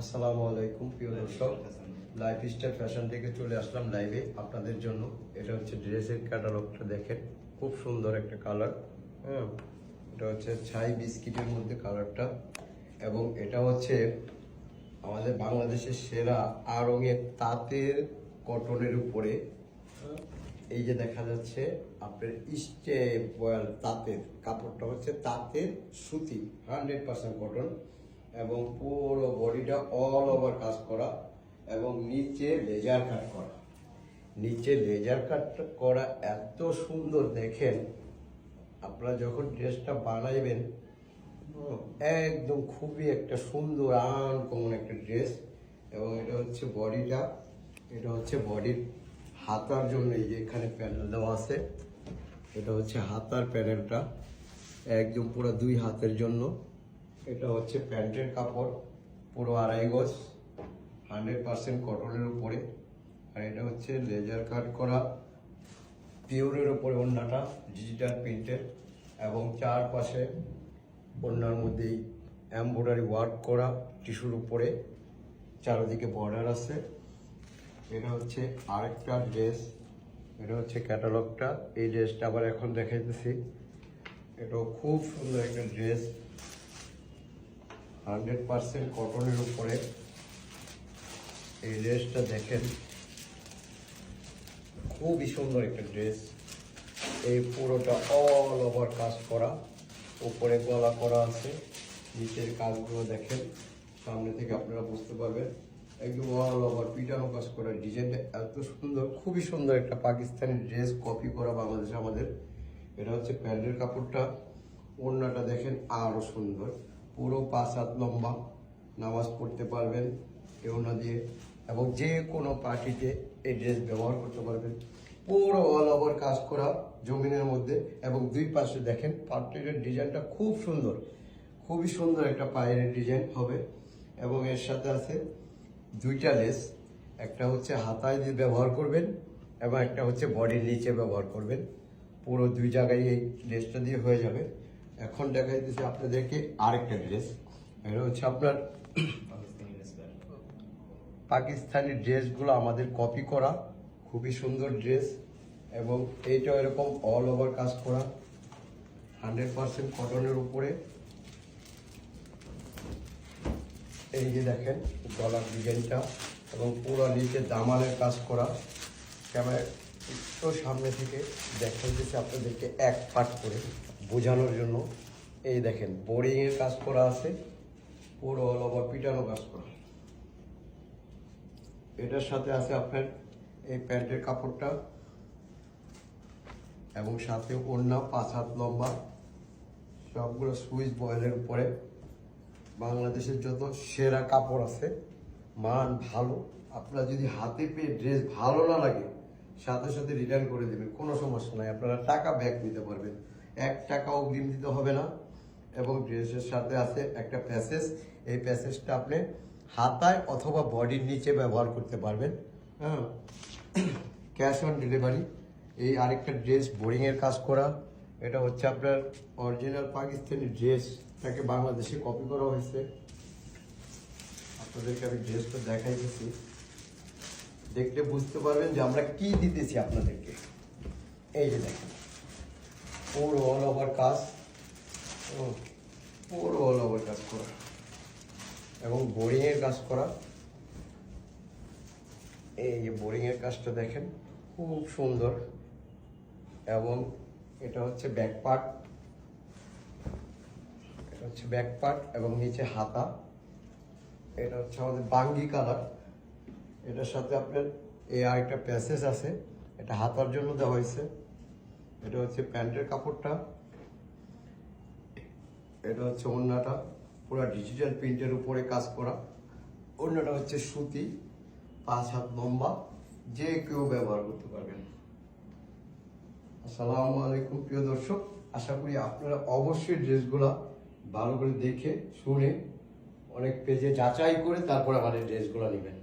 আসসালামু আলাইকুম প্রিয় দর্শক, লাইফস্টাইল ফ্যাশন থেকে চলে আসলাম লাইভে আপনাদের জন্য। এটা হচ্ছে ড্রেসের ক্যাটালগটা দেখেন, খুব সুন্দর একটা কালার। হ্যাঁ, এটা হচ্ছে ছাই বিস্কিটের মধ্যে কালারটা, এবং এটা হচ্ছে আমাদের বাংলাদেশের সেরা আড়ঙের তাঁতের কটনের উপরে। এই যে দেখা যাচ্ছে আপনার স্টেপ বয়াল তাঁতের কাপড়টা হচ্ছে তাঁতের সুতি 100% কটন, এবং পুরো বডিটা অল ওভার কাজ করা, এবং নিচে লেজার কাট করা। নিচে লেজার কাট করা এত সুন্দর দেখেন, আপনারা যখন ড্রেসটা বানাইবেন একদম খুবই একটা সুন্দর আনকমন একটা ড্রেস। এবং এটা হচ্ছে বডিটা, এটা হচ্ছে বডির হাতার জন্য এই যে এখানে প্যানেল দেওয়া আছে। এটা হচ্ছে হাতার প্যানেলটা একদম পুরো 2 হাতের জন্য। এটা হচ্ছে প্যান্টের কাপড়, পুরো 2.5 গজ, 100% কটনের উপরে। আর এটা হচ্ছে লেজার কাট করা পিওরের উপরে ওড়নাটা, ডিজিটাল প্রিন্টের, এবং চারপাশে ওড়নার মধ্যেই এমব্রয়ডারি ওয়ার্ক করা টিস্যুর উপরে, চারিদিকে বর্ডার আছে। এটা হচ্ছে আরেকটা ড্রেস, এটা হচ্ছে ক্যাটালগটা। এই ড্রেসটা আবার এখন দেখাইতেছি। এটাও খুব সুন্দর একটা ড্রেস, 100% কটনের উপরে। এই ড্রেসটা দেখেন, খুবই সুন্দর একটা ড্রেস। এই পুরোটা অল ওভার কাজ করা, উপরে গলা করা আছে, নিচের কাজগুলো দেখেন, সামনে থেকে আপনারা বুঝতে পারবেন। একদম অল ওভার পিটানো কাজ করা, ডিজাইনটা এত সুন্দর, খুবই সুন্দর একটা পাকিস্তানি ড্রেস কপি করা বাংলাদেশে আমাদের। এটা হচ্ছে প্যান্টের কাপড়টা, ওড়নাটা দেখেন আরও সুন্দর, পুরো 5 হাত লম্বা, নামাজ পড়তে পারবেন এই ওড়না দিয়ে, এবং যে কোনো পার্টিতে এই ড্রেস ব্যবহার করতে পারবেন। পুরো অল ওভার কাজ করা জমিনের মধ্যে, এবং 2 পাশে দেখেন পার্টির ডিজাইনটা খুব সুন্দর, খুবই সুন্দর একটা পায়ের ডিজাইন হবে। এবং এর সাথে আছে 2টা লেস, একটা হচ্ছে হাতায় দিয়ে ব্যবহার করবেন, এবং একটা হচ্ছে বডির নিচে ব্যবহার করবেন। পুরো 2 জায়গায় এই লেসটা দিয়ে হয়ে যাবে। এখন দেখা যাচ্ছে আপনাদেরকে আরেকটা ড্রেস, এটা হচ্ছে আপনার পাকিস্তানি ড্রেসগুলো আমাদের কপি করা, খুবই সুন্দর ড্রেস। এবং এইটাও এরকম অল ওভার কাজ করা, 100% কটনের উপরে। এই যে দেখেন গলার ডিজাইনটা, এবং পুরো নিচে দামানের কাজ করা। ক্যামেরা একটু সামনে থেকে দেখা যাচ্ছে আপনাদেরকে এক পার্ট করে বোঝানোর জন্য। এই দেখেন বোরিংয়ের কাজ করা আছে, পুরো অল ওভার পিটানো কাজ করা। এটার সাথে আছে আপনার এই প্যান্টের কাপড়টা, এবং সাথে ওড়না 5 হাত লম্বা, সবগুলো সুইচ বয়েলের উপরে। বাংলাদেশের যত সেরা কাপড় আছে, মান ভালো। আপনারা যদি হাতে পেয়ে ড্রেস ভালো না লাগে, সাথে সাথে রিটার্ন করে দেবেন, কোনো সমস্যা নাই। আপনারা টাকা ব্যাক নিতে পারবেন, 1 টাকা অগ্রিম দিতে হবে না। এবং ড্রেসের সাথে আছে একটা প্যাসেজ, এই প্যাসেজটা আপনি হাতায় অথবা বডির নিচে ব্যবহার করতে পারবেন। হ্যাঁ, ক্যাশ অন ডেলিভারি। এই আরেকটা ড্রেস বোরিংয়ের কাজ করা, এটা হচ্ছে আপনার অরিজিনাল পাকিস্তানি ড্রেসটাকে বাংলাদেশে কপি করা হয়েছে। আপনাদেরকে আমি ড্রেসটা দেখাইতেছি, দেখলে বুঝতে পারবেন যে আমরা কি দিতেছি আপনাদেরকে। এই যে দেখেন পুরো অল ওভার কাজ, পুরো অল ওভার কাজ করা, এবং বোরিংয়ের কাজ করা। এই যে বোরিংয়ের কাজটা দেখেন খুব সুন্দর। এবং এটা হচ্ছে ব্যাক পার্ট, এটা হচ্ছে ব্যাক পার্ট, এবং নিচে হাতা। এটা হচ্ছে আমাদের বাঙ্গি কালার। এটার সাথে আপনার এই আরেকটা প্যাসেজ আছে, এটা হাতার জন্য দেওয়া হয়েছে। এটা হচ্ছে প্যান্টের কাপড়টা, এটা হচ্ছে ওড়নাটা, পুরো ডিজিটাল প্রিন্টের উপরে কাজ করা। ওড়নাটা হচ্ছে সুতি, 5 হাত লম্বা, যে কেউ ব্যবহার করতে পারবেন। আসসালামু আলাইকুম প্রিয় দর্শক, আশা করি আপনারা অবশ্যই ড্রেসগুলো ভালো করে দেখে শুনে অনেক পেজে যাচাই করে তারপর আমাদের ড্রেসগুলো নেবেন।